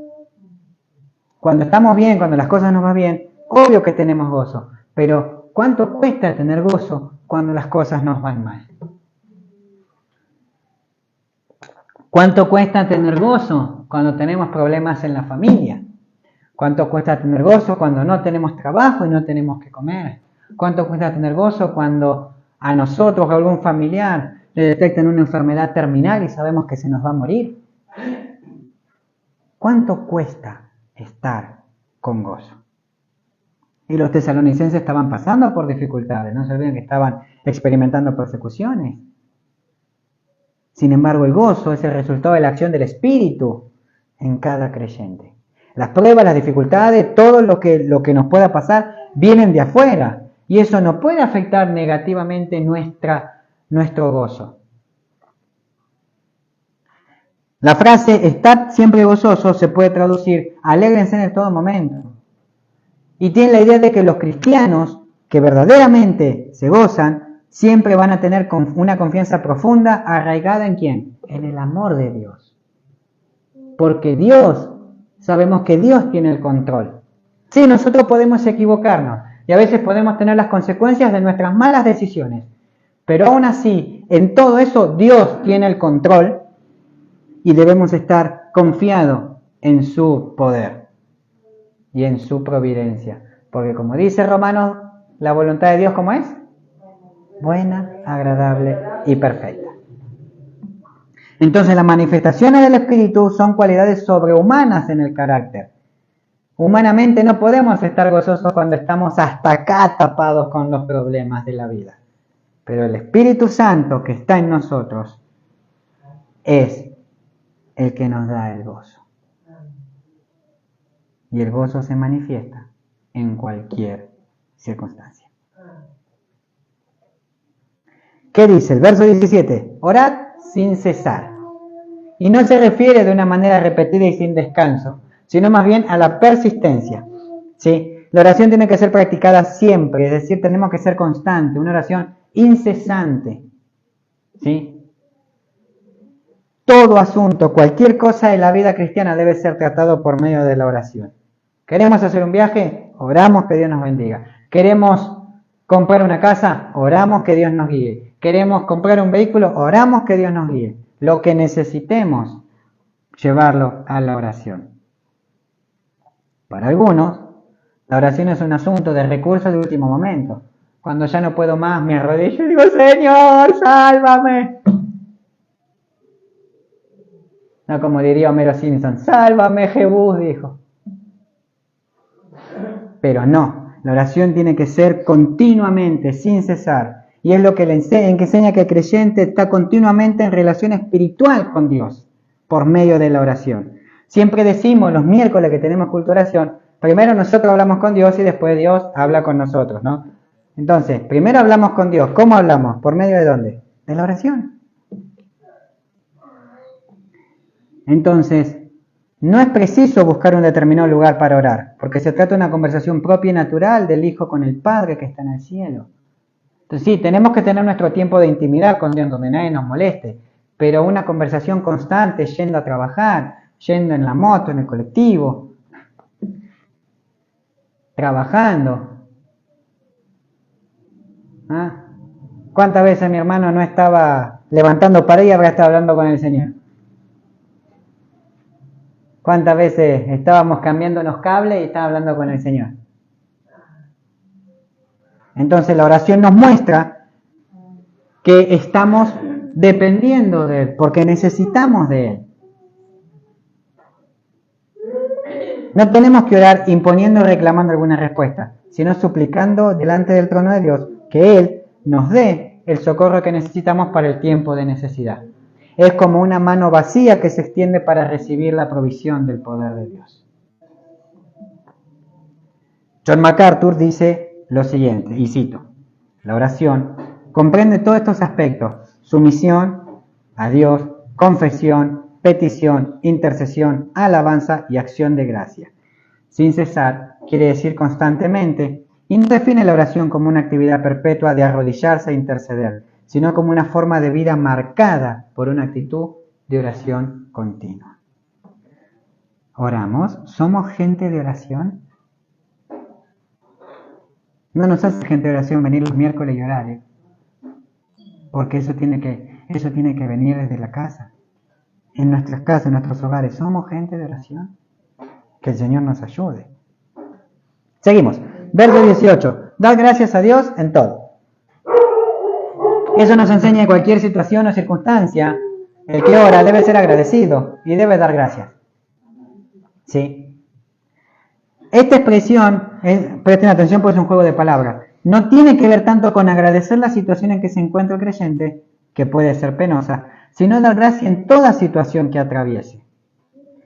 Speaker 1: Cuando estamos bien, cuando las cosas nos van bien, obvio que tenemos gozo, pero ¿cuánto cuesta tener gozo cuando las cosas nos van mal? ¿Cuánto cuesta tener gozo cuando tenemos problemas en la familia? ¿Cuánto cuesta tener gozo cuando no tenemos trabajo y no tenemos que comer? ¿Cuánto cuesta tener gozo cuando a nosotros o a algún familiar le detectan una enfermedad terminal y sabemos que se nos va a morir? ¿Cuánto cuesta estar con gozo? Y los tesalonicenses estaban pasando por dificultades, no se olviden que estaban experimentando persecuciones. Sin embargo, el gozo es el resultado de la acción del Espíritu en cada creyente. Las pruebas, las dificultades, todo lo que nos pueda pasar, vienen de afuera. Y eso no puede afectar negativamente nuestro gozo. La frase, estad siempre gozoso, se puede traducir, alégrense en todo momento. Y tiene la idea de que los cristianos que verdaderamente se gozan, siempre van a tener una confianza profunda, arraigada ¿en quién? En el amor de Dios. Porque sabemos que Dios tiene el control. Sí, nosotros podemos equivocarnos y a veces podemos tener las consecuencias de nuestras malas decisiones. Pero aún así, en todo eso, Dios tiene el control y debemos estar confiados en su poder y en su providencia. Porque como dice Romanos, la voluntad de Dios, ¿cómo es? Buena, agradable y perfecta. Entonces las manifestaciones del Espíritu son cualidades sobrehumanas en el carácter. Humanamente no podemos estar gozosos cuando estamos hasta acá tapados con los problemas de la vida. Pero el Espíritu Santo que está en nosotros es el que nos da el gozo. Y el gozo se manifiesta en cualquier circunstancia. ¿Qué dice el verso 17? Orad sin cesar. Y no se refiere de una manera repetida y sin descanso, sino más bien a la persistencia. ¿Sí? La oración tiene que ser practicada siempre, es decir, tenemos que ser constantes, una oración incesante. ¿Sí? Todo asunto, cualquier cosa de la vida cristiana debe ser tratado por medio de la oración. ¿Queremos hacer un viaje? Oramos que Dios nos bendiga. ¿Queremos comprar una casa? Oramos que Dios nos guíe. ¿Queremos comprar un vehículo? Oramos que Dios nos guíe. Lo que necesitemos, llevarlo a la oración. Para algunos, la oración es un asunto de recursos de último momento. Cuando ya no puedo más, me arrodillo y digo, Señor, sálvame. No como diría Homero Simpson, sálvame, Jebús, dijo. Pero no, la oración tiene que ser continuamente, sin cesar. Y es lo que enseña que el creyente está continuamente en relación espiritual con Dios, por medio de la oración. Siempre decimos los miércoles que tenemos culto de oración, primero nosotros hablamos con Dios y después Dios habla con nosotros, ¿no? Entonces, primero hablamos con Dios. ¿Cómo hablamos? ¿Por medio de dónde? De la oración. Entonces, no es preciso buscar un determinado lugar para orar, porque se trata de una conversación propia y natural del Hijo con el Padre que está en el cielo. Entonces sí, tenemos que tener nuestro tiempo de intimidad con Dios, donde nadie nos moleste, pero una conversación constante, yendo a trabajar, yendo en la moto, en el colectivo, trabajando. ¿Ah? ¿Cuántas veces mi hermano no estaba levantando pared y ahora estaba hablando con el Señor? ¿Cuántas veces estábamos cambiando los cables y estaba hablando con el Señor? Entonces la oración nos muestra que estamos dependiendo de Él, porque necesitamos de Él. No tenemos que orar imponiendo y reclamando alguna respuesta, sino suplicando delante del trono de Dios que Él nos dé el socorro que necesitamos para el tiempo de necesidad. Es como una mano vacía que se extiende para recibir la provisión del poder de Dios. John MacArthur dice lo siguiente, y cito, la oración comprende todos estos aspectos: sumisión a Dios, confesión, petición, intercesión, alabanza y acción de gracia. Sin cesar quiere decir constantemente, y no define la oración como una actividad perpetua de arrodillarse e interceder, sino como una forma de vida marcada por una actitud de oración continua. ¿Oramos? ¿Somos gente de oración? No nos hace gente de oración venir los miércoles y orar, porque eso tiene que venir desde la casa. En nuestras casas, en nuestros hogares, ¿somos gente de oración? Que el Señor nos ayude. Seguimos. Verso 18. Dad gracias a Dios en todo. Eso nos enseña en cualquier situación o circunstancia. El que ora debe ser agradecido y debe dar gracias. ¿Sí? Esta expresión, presten atención porque es un juego de palabras, no tiene que ver tanto con agradecer la situación en que se encuentra el creyente, que puede ser penosa, sino dar gracia en toda situación que atraviese.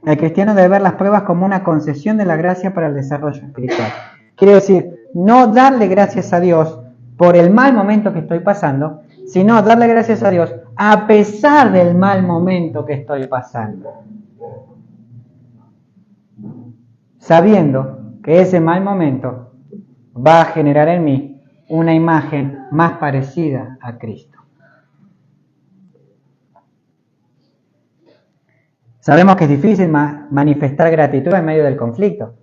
Speaker 1: El cristiano debe ver las pruebas como una concesión de la gracia para el desarrollo espiritual. Quiere decir, no darle gracias a Dios por el mal momento que estoy pasando, sino darle gracias a Dios a pesar del mal momento que estoy pasando. Sabiendo que ese mal momento va a generar en mí una imagen más parecida a Cristo. Sabemos que es difícil manifestar gratitud en medio del conflicto.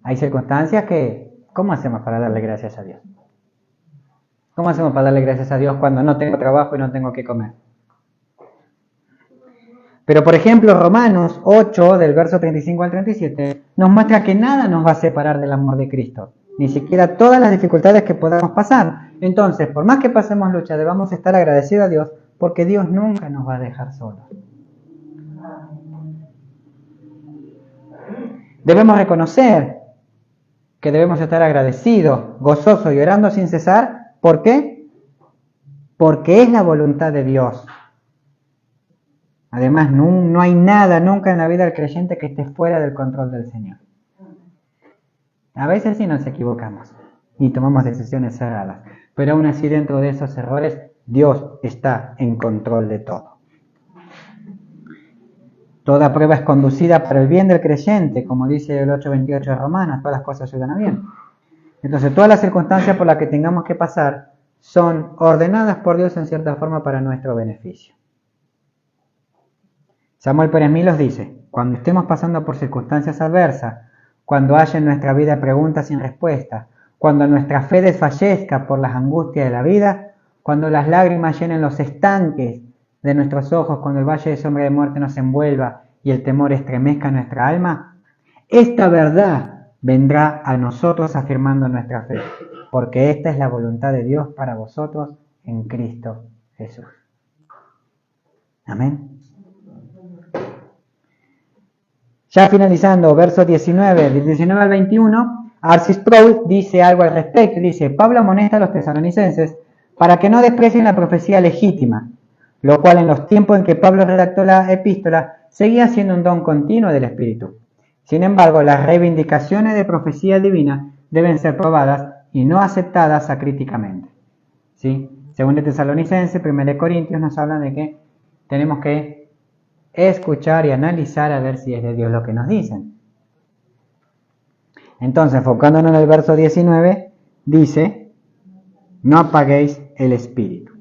Speaker 1: Hay circunstancias que, ¿cómo hacemos para darle gracias a Dios? ¿Cómo hacemos para darle gracias a Dios cuando no tengo trabajo y no tengo que comer? Pero por ejemplo, Romanos 8, del verso 35 al 37, nos muestra que nada nos va a separar del amor de Cristo, ni siquiera todas las dificultades que podamos pasar. Entonces, por más que pasemos lucha, debemos estar agradecidos a Dios, porque Dios nunca nos va a dejar solos. Debemos reconocer que debemos estar agradecidos, gozosos y orando sin cesar. ¿Por qué? Porque es la voluntad de Dios. Además, no hay nada nunca en la vida del creyente que esté fuera del control del Señor. A veces sí nos equivocamos y tomamos decisiones erradas, pero aún así dentro de esos errores, Dios está en control de todo. Toda prueba es conducida para el bien del creyente, como dice el 8:28 de Romanos, todas las cosas ayudan a bien. Entonces, todas las circunstancias por las que tengamos que pasar son ordenadas por Dios en cierta forma para nuestro beneficio. Samuel Pérez Milos dice, cuando estemos pasando por circunstancias adversas, cuando haya en nuestra vida preguntas sin respuesta, cuando nuestra fe desfallezca por las angustias de la vida, cuando las lágrimas llenen los estanques de nuestros ojos, cuando el valle de sombra de muerte nos envuelva y el temor estremezca nuestra alma, esta verdad vendrá a nosotros afirmando nuestra fe, porque esta es la voluntad de Dios para vosotros en Cristo Jesús. Amén. Ya finalizando, versos 19, del 19 al 21, R.C. Sproul dice algo al respecto. Dice: Pablo amonesta a los tesalonicenses para que no desprecien la profecía legítima, lo cual en los tiempos en que Pablo redactó la epístola seguía siendo un don continuo del Espíritu. Sin embargo, las reivindicaciones de profecía divina deben ser probadas y no aceptadas acríticamente. ¿Sí? Según de Tesalonicenses, 1 Corintios nos hablan de que tenemos que escuchar y analizar a ver si es de Dios lo que nos dicen. Entonces, enfocándonos en el verso 19, dice: no apaguéis el Espíritu.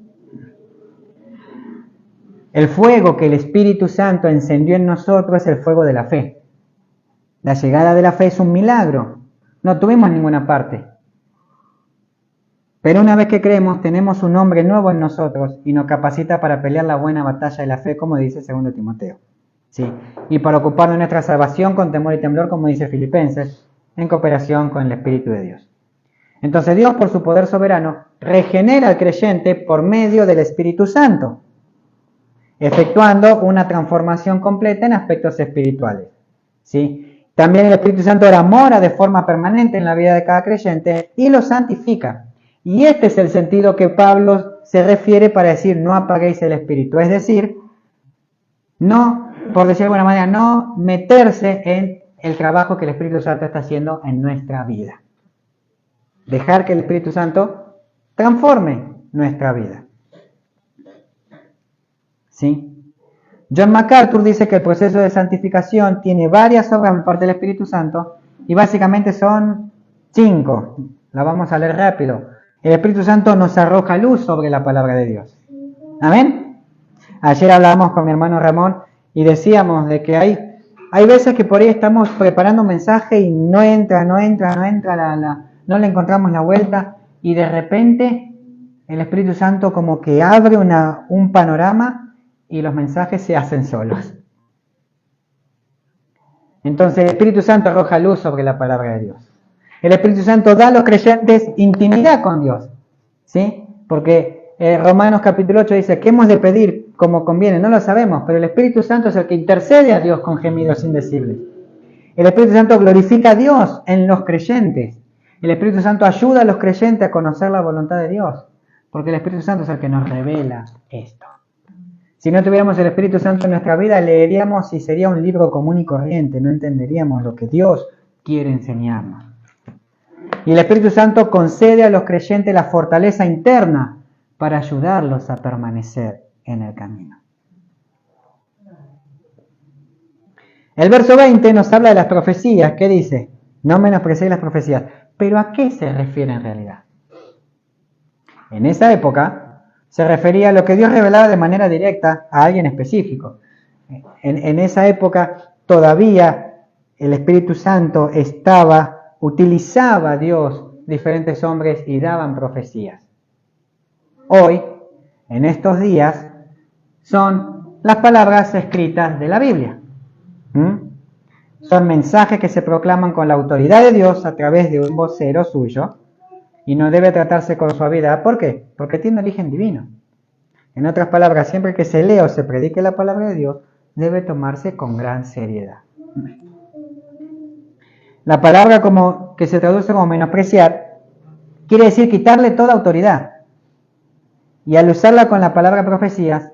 Speaker 1: El fuego que el Espíritu Santo encendió en nosotros es el fuego de la fe. La llegada de la fe es un milagro. No tuvimos ninguna parte. Pero una vez que creemos, tenemos un hombre nuevo en nosotros y nos capacita para pelear la buena batalla de la fe, como dice 2 Timoteo. ¿Sí? Y para ocuparnos de nuestra salvación con temor y temblor, como dice Filipenses, en cooperación con el Espíritu de Dios. Entonces Dios, por su poder soberano, regenera al creyente por medio del Espíritu Santo, efectuando una transformación completa en aspectos espirituales. ¿Sí? También el Espíritu Santo mora de forma permanente en la vida de cada creyente y lo santifica. Y este es el sentido que Pablo se refiere para decir: no apaguéis el Espíritu. Es decir, no, por decir de alguna manera, no meterse en el trabajo que el Espíritu Santo está haciendo en nuestra vida. Dejar que el Espíritu Santo transforme nuestra vida. ¿Sí? John MacArthur dice que el proceso de santificación tiene varias obras por parte del Espíritu Santo y básicamente son 5. La vamos a leer rápido. El Espíritu Santo nos arroja luz sobre la palabra de Dios. ¿Amén? Ayer hablábamos con mi hermano Ramón y decíamos de que hay veces que por ahí estamos preparando un mensaje y no entra, no le encontramos la vuelta, y de repente el Espíritu Santo como que abre un panorama y los mensajes se hacen solos. Entonces el Espíritu Santo arroja luz sobre la palabra de Dios. El Espíritu Santo da a los creyentes intimidad con Dios, ¿sí? Porque Romanos capítulo 8 dice: ¿qué hemos de pedir como conviene? No lo sabemos, pero el Espíritu Santo es el que intercede a Dios con gemidos indecibles. El Espíritu Santo glorifica a Dios en los creyentes. El Espíritu Santo ayuda a los creyentes a conocer la voluntad de Dios, porque el Espíritu Santo es el que nos revela esto. Si no tuviéramos el Espíritu Santo en nuestra vida, leeríamos y sería un libro común y corriente, no entenderíamos lo que Dios quiere enseñarnos. Y el Espíritu Santo concede a los creyentes la fortaleza interna para ayudarlos a permanecer en el camino. El verso 20 nos habla de las profecías. ¿Qué dice? No menosprecéis las profecías. ¿Pero a qué se refiere en realidad? En esa época se refería a lo que Dios revelaba de manera directa a alguien específico. En esa época todavía el Espíritu Santo utilizaba a Dios diferentes hombres y daban profecías. Hoy, en estos días, son las palabras escritas de la Biblia. Son mensajes que se proclaman con la autoridad de Dios a través de un vocero suyo y no debe tratarse con suavidad. ¿Por qué? Porque tiene origen divino. En otras palabras, siempre que se lea o se predique la palabra de Dios, debe tomarse con gran seriedad. La palabra que se traduce como menospreciar quiere decir quitarle toda autoridad. Y al usarla con la palabra profecías,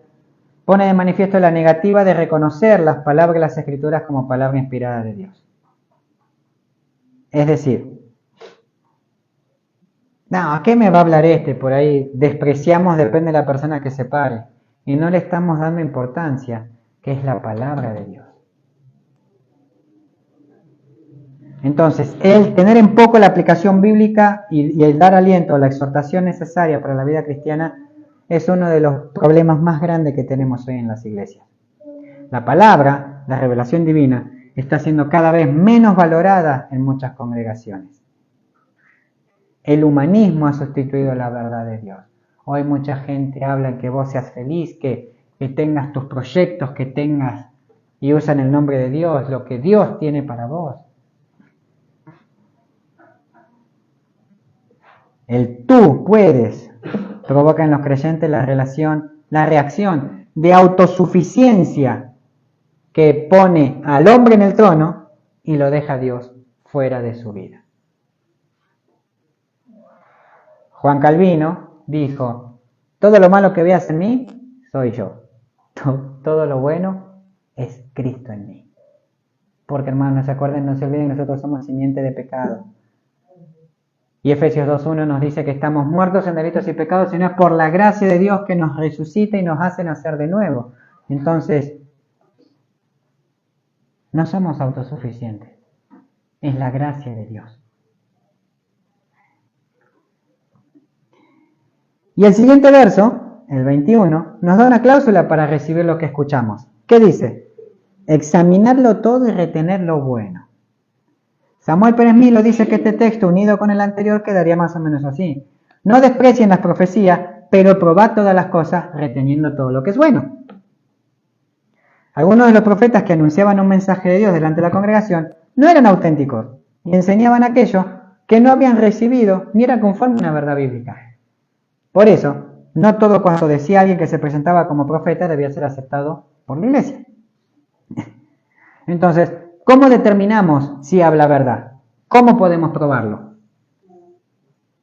Speaker 1: pone de manifiesto la negativa de reconocer las palabras de las Escrituras como palabra inspirada de Dios. Es decir, no, ¿a qué me va a hablar este? Por ahí despreciamos, depende de la persona que se pare, y no le estamos dando importancia, que es la palabra de Dios. Entonces, el tener en poco la aplicación bíblica y el dar aliento a la exhortación necesaria para la vida cristiana es uno de los problemas más grandes que tenemos hoy en las iglesias. La palabra, la revelación divina, está siendo cada vez menos valorada en muchas congregaciones. El humanismo ha sustituido la verdad de Dios. Hoy mucha gente habla que vos seas feliz, que tengas tus proyectos, que tengas y usan el nombre de Dios, lo que Dios tiene para vos. El tú puedes provoca en los creyentes la reacción de autosuficiencia que pone al hombre en el trono y lo deja a Dios fuera de su vida. Juan Calvino dijo: todo lo malo que veas en mí, soy yo. Todo lo bueno es Cristo en mí. Porque, hermanos, se acuerden, no se olviden, nosotros somos simiente de pecado. Y Efesios 2:1 nos dice que estamos muertos en delitos y pecados, sino es por la gracia de Dios que nos resucita y nos hace nacer de nuevo. Entonces, no somos autosuficientes. Es la gracia de Dios. Y el siguiente verso, el 21, nos da una cláusula para recibir lo que escuchamos. ¿Qué dice? Examinarlo todo y retener lo bueno. Samuel Pérez Milo dice que este texto, unido con el anterior, quedaría más o menos así. No desprecien las profecías, pero probad todas las cosas, reteniendo todo lo que es bueno. Algunos de los profetas que anunciaban un mensaje de Dios delante de la congregación no eran auténticos y enseñaban aquello que no habían recibido ni era conforme a una verdad bíblica. Por eso, no todo cuanto decía alguien que se presentaba como profeta debía ser aceptado por la iglesia. Entonces, ¿cómo determinamos si habla verdad? ¿Cómo podemos probarlo?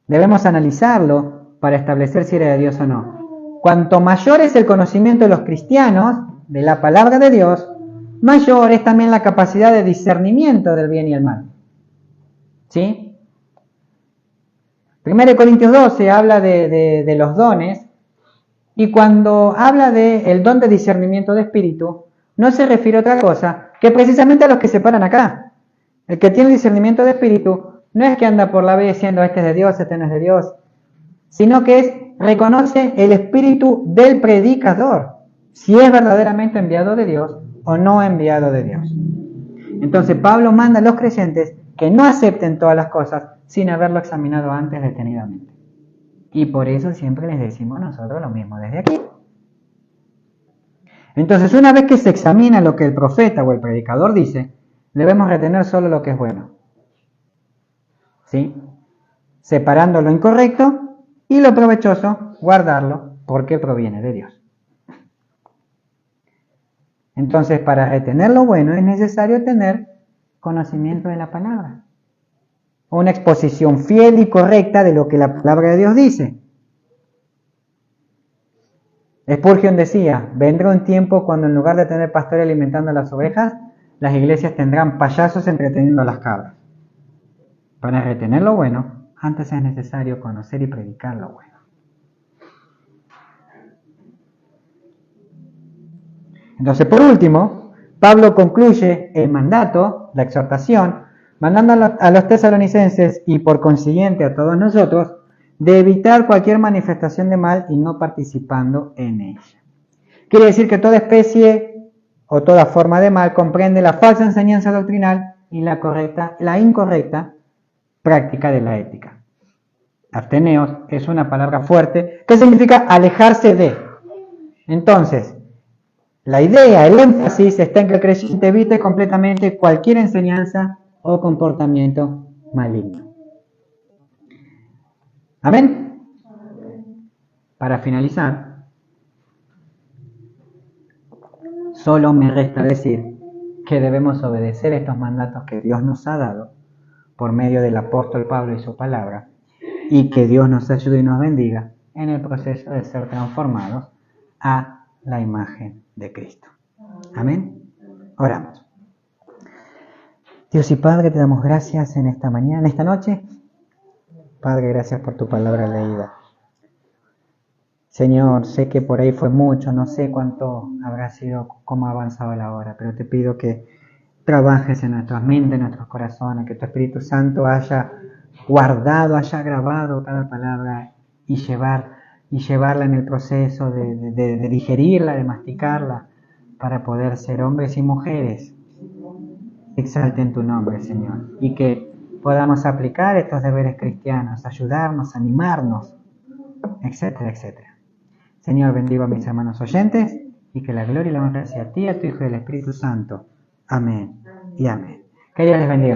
Speaker 1: Debemos analizarlo para establecer si era de Dios o no. Cuanto mayor es el conocimiento de los cristianos de la palabra de Dios, mayor es también la capacidad de discernimiento del bien y el mal. ¿Sí? 1 Corintios 12 habla de los dones, y cuando habla del don de discernimiento de espíritu, no se refiere a otra cosa que precisamente a los que se paran acá. El que tiene discernimiento de espíritu no es que anda por la vida diciendo este es de Dios, este no es de Dios, sino que reconoce el espíritu del predicador, si es verdaderamente enviado de Dios o no enviado de Dios. Entonces Pablo manda a los creyentes que no acepten todas las cosas sin haberlo examinado antes detenidamente. Y por eso siempre les decimos nosotros lo mismo desde aquí. Entonces, una vez que se examina lo que el profeta o el predicador dice, debemos retener solo lo que es bueno. ¿Sí? Separando lo incorrecto y lo provechoso, guardarlo porque proviene de Dios. Entonces, para retener lo bueno es necesario tener conocimiento de la palabra. Una exposición fiel y correcta de lo que la palabra de Dios dice. Spurgeon decía: vendrá un tiempo cuando en lugar de tener pastores alimentando a las ovejas, las iglesias tendrán payasos entreteniendo a las cabras. Para retener lo bueno, antes es necesario conocer y predicar lo bueno. Entonces, por último, Pablo concluye el mandato, la exhortación, mandando a los tesalonicenses y por consiguiente a todos nosotros, de evitar cualquier manifestación de mal y no participando en ella. Quiere decir que toda especie o toda forma de mal comprende la falsa enseñanza doctrinal y la incorrecta práctica de la ética. Absteneos es una palabra fuerte que significa alejarse de. Entonces, la idea, el énfasis está en que el creyente evite completamente cualquier enseñanza o comportamiento maligno. ¿Amén? Para finalizar, solo me resta decir que debemos obedecer estos mandatos que Dios nos ha dado por medio del apóstol Pablo y su palabra, y que Dios nos ayude y nos bendiga en el proceso de ser transformados a la imagen de Cristo. Amén. Oramos. Dios y Padre, te damos gracias en esta mañana, en esta noche. Padre, gracias por tu palabra leída. Señor, sé que por ahí fue mucho, no sé cuánto habrá sido, cómo ha avanzado la hora, pero te pido que trabajes en nuestras mentes, en nuestros corazones, que tu Espíritu Santo haya guardado, haya grabado cada palabra y llevarla en el proceso de digerirla, de masticarla, para poder ser hombres y mujeres. Exalten tu nombre, Señor, y que podamos aplicar estos deberes cristianos, ayudarnos, animarnos, etcétera, etcétera. Señor, bendigo a mis hermanos oyentes y que la gloria y la honra sea a ti, a tu Hijo y al Espíritu Santo. Amén y amén. Que Dios les bendiga.